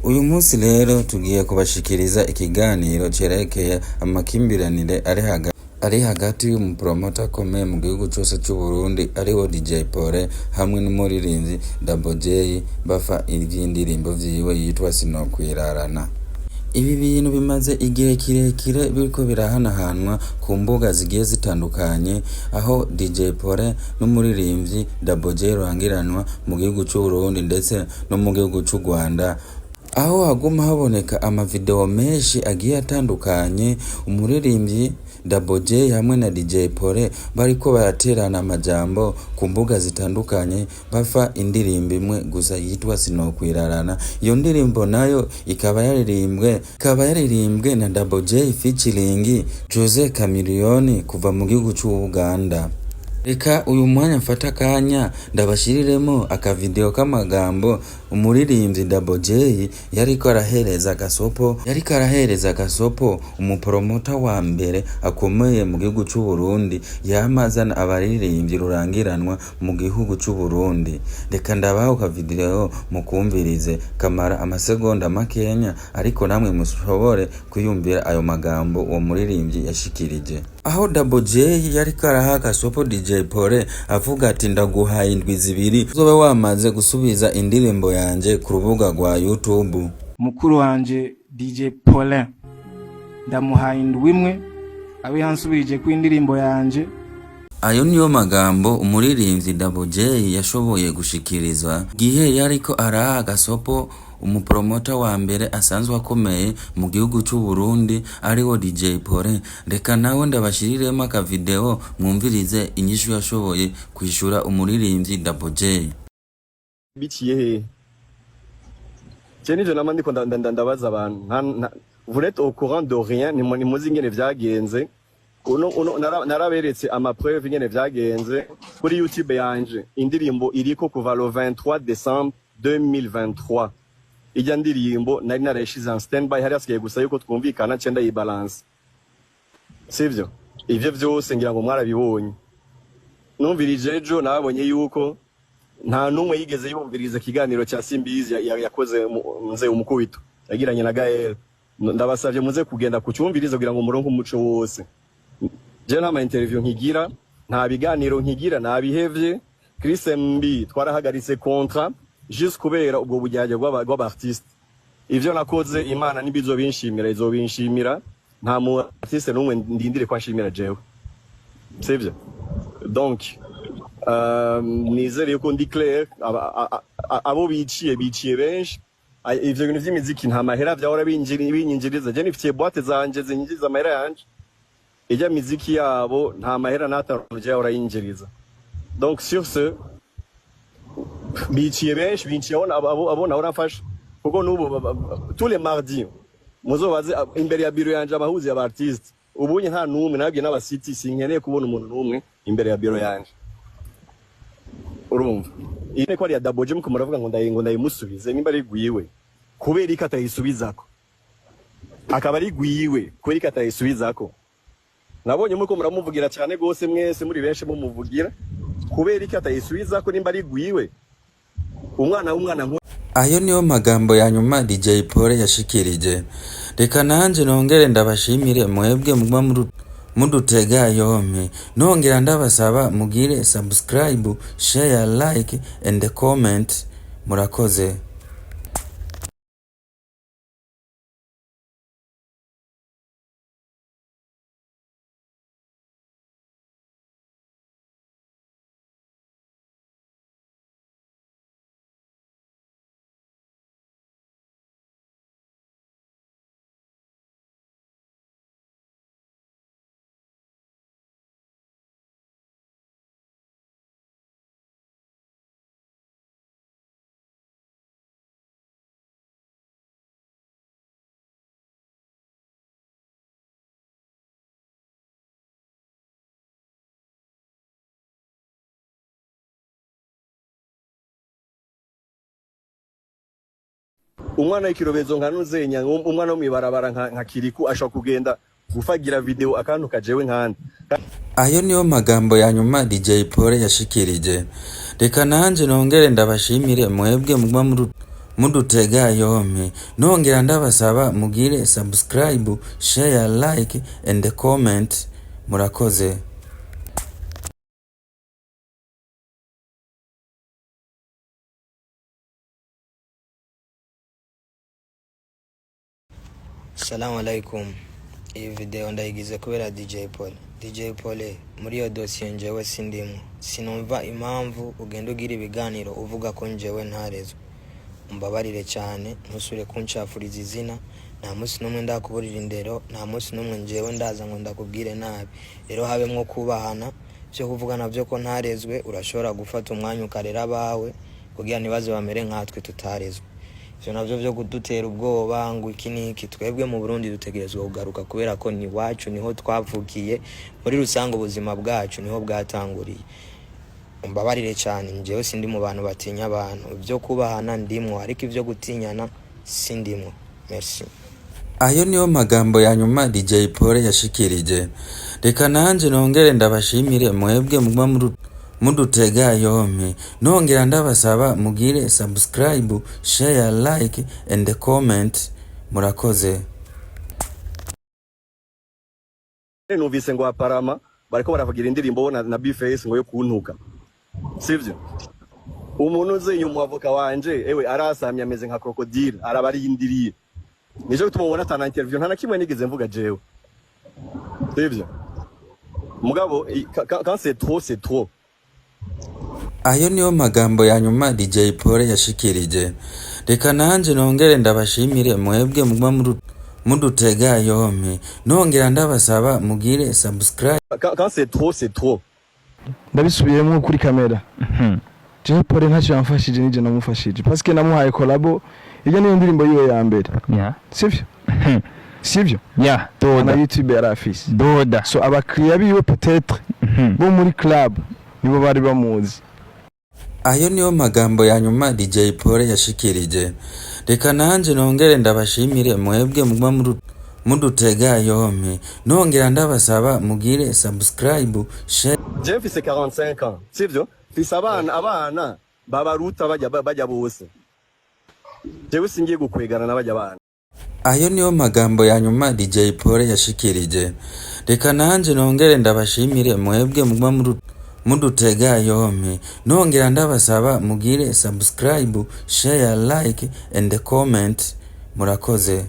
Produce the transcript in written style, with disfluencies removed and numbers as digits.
Uyu munsi rero tugiye kubashikiriza ikiganiro cerekeye amakimbirane ari hagati y'umupromota akomeye mu gihugu cyose cy'u Burundi ariwo DJ Pole hamwe n'umuririmbyi Double J bafa ivy'indirimbo vyiwe yitwa Sinokwirarana. Ibi bintu bimaze igihe kirekire biriko birahanahanwa ku mbuga zigiye zitandukanye, aho DJ Pole n'umuririmbyi Double J ruhangiranwa mu gihugu cy'u Burundi ndetse no mu gihugu cy'u Rwanda, aho haguma haboneka amavideo menshi agiye atandukanye umuririmbyi Double J hamwe na DJ Pole bariko baraterana amajambo ku mbuga zitandukanye bafa indirimbo imwe gusa yitwa Sinokwirarana. Iyo ndirimbo nayo ikaba yaririmbwe na Double J featuring Jose Chameleone kuva mu gihugu cy'u Uganda. Reka uyu mwanya mfata akanya ndabashiriremo akavideo k'amagambo umuririmbyi Double J yariko arahereza gasopo umupromota wa mbere akomeye mu gihugu cy'u Burundi yamazana abaririmbyi rurangiranwa mu gihugu cy'u Burundi. Reka ndabaho kavideo mukumvirize kamara amasegonda makenya, ariko namwe mushobore kuyumvira ayo magambo uwo muririmbyi yashikirije, aho Double J yariko araha gasopo DJ Pole avuga ati ndaguhaye indwi zibiri uzobe wamaze gusubiza indirimbo yanje ku rubuga rwa YouTube. Mukuru wanje DJ Pole ndamuhaye indwi imwe abe yansubirije ku indirimbo yanje. Ayo niyo magambo umuririmbyi Double J yashoboye gushikirizwa gihe yariko araha gasopo umupromota wa mbere asanzwe akomeye mu gihugu cy'u Burundi ariwo DJ Pole. Reka nawe ndabashiriremo akavideo mwumvirize inyishu yashoboye kwishura umuririmbyi Double J. Biciye he Jenije nama ndiko ndabaza abantu vous êtes au courant de rien, ni muzi ingene vyagenze. Naraberetse amapreuve ingene vyagenze kuri YouTube yanje. Indirimbo iriko kuva le 23 décembre 2023. Ijya ndirimbo nari narayishize en standby, hari asigaye gusa yuko twumvikana cenda yibalance. Sivyo? Ivyo vyose ngira ngo mwarabibonye. Numvirije ejo nabonye yuko nta numwe yigeze yumviriza kiganiro cya Simbizi yakoze nze umukubito yagiranye na Gael. Ndabasavye muze kugenda kucyumviriza kugira ngo muronke umuco wose. Je nta interview nkigira, nta biganiro nkigira, nabihevye. Chris MB twarahagaritse contrat juste kubera ubwo bujyaje bw'abartiste. Ivyo nakoze Imana nibizo binshimira, izobinshimira. Nta mu artiste numwe ndindire kwa nshimira jewe. Sivyo? Donc nizere yuko ndi clair, abo biciye benshi. Ivyo bintu vy'imiziki nta mahera vyahora binyinjiriza. Je nifitiye boîte zanje zinyinjiriza amahera yanje. Ijya miziki yabo nta mahera n'ataruje yahora yinjiriza. Donc sur ce biciye benshi abo naho rafashe kuko nubu tous les mardis muzobaze imbere ya biro yanje abahuzi y'abartiste. Ubunye nta numwe nabwiye n'abasiti sinkeneye kubona umuntu numwe imbere ya biro yanje. Urumva ine ko ari ya Double J muravuga ngo ndayimusubize nimba ari gwiwe kubera iki atayisubizako, akaba ari gwiwe kubera iki atayisubizako. Nabonye muko muramuvugira cyane gose, mwese muri benshi mumuvugira kubera iki atayisubizako nimba ari gwiwe umwana Ayo niyo magambo ya nyuma DJ Pole yashikirije. Reka nanje nongere ndabashimire mwebwe mugwa mudutega yompi, nongera ndabasaba mugire subscribe, share, like and comment. Murakoze. Umwana w'ikirobezo nka nuzenya, umwana wo mwibarabara nka Kiriku ashaka kugenda gufagira video akantu kajewe nkandi. Ayo niyo magambo ya nyuma DJ Pole yashikirije. Reka nanje nongere ndabashimire mwebwe mugwa mudutega yompi, nongera ndabasaba mugire subscribe, share, like and comment. Murakoze. Assalamu alaikum. Iyi video ndayigize kubera DJ Paul. DJ Paul, muri iyo dosiye njewe sindimo. Sinumva impamvu ugenda ugira ibiganiro uvuga ko njewe ntarezwe. Umbabarire cyane, ntusubire kunshafuriza izina. Nta munsi n'umwe ndakuburira indero, nta munsi n'umwe njewe ndaza ngo ndakubwire nabi. Rero habemwo kubahana, byo kuvugana byo ko ntarezwe, urashobora gufata umwanya ukarera abawe kugira nibaze bamere nkatwe tutarezwe. Ivyo navyo byo kudutera ubwoba ngo iki niki, twebwe mu Burundi dutegerezwa kugaruka kubera ko ni wacu, niho twavukiye, muri rusango ubuzima bwacu niho bwatanguriye. Umbabarire cyane, njewe sindi mu bantu batinya abantu, byo kubahana ndimwo, ariko ivyo gutinyana sindimwo. Merci. Ayo niyo magambo ya nyuma DJ Paul yashikirije. Reka nanje nongere ndabashimire mwebwe muba mudutega yompi, nongera ndabasaba mugire subscribe, share, like and comment. Murakoze. Numvise ngo aparama bariko baravugira indirimbo na Bface ngo yo kuntuka, sivyo? Umuntu uze inyuma avoka wanje ewe arasamye ameze nka crocodile, arabarindiriye. Nijo gutuma ubona atana interview nta nakimwe nigeze mvuga jewe, sivyo? Mugabo quand c'est trop. Ayo niyo magambo ya nyuma DJ Paul yashikirije. Reka nanje nongere ndabashimire mwebwe muba mudutega yompi, nongera ndabasaba mugire subscribe. Quand c'est trop. Ndabisubiyemo kuri kamera. DJ Paul ntacyo yamfashije nije namufashije parce que namuhaye collabo. Iyo niyo ndirimbo yiwe ya mbere. Yeah. Sivyo? Sivyo? Yeah, Doda. Na YouTube yarafise. Doda. So abakiriya biwe peut-être bo muri club nibo bari bamuzi. Ayo niyo magambo ya nyuma DJ Paul yashikirije. Reka nanje nongere ndabashimire mwebwe muba mudutega yompi, nongera ndabasaba mugire subscribe, share. Je mfise 45 ans, sivyo? Fise abana babaruta bajya bose. Jewe singiye gukwegana n'abajya abana. Ayo niyo magambo ya nyuma DJ Paul yashikirije. Reka nanje nongere ndabashimire mwebwe muba mudutega yompi, nongera ndabasaba mugire subscribe, share, like and comment. Murakoze.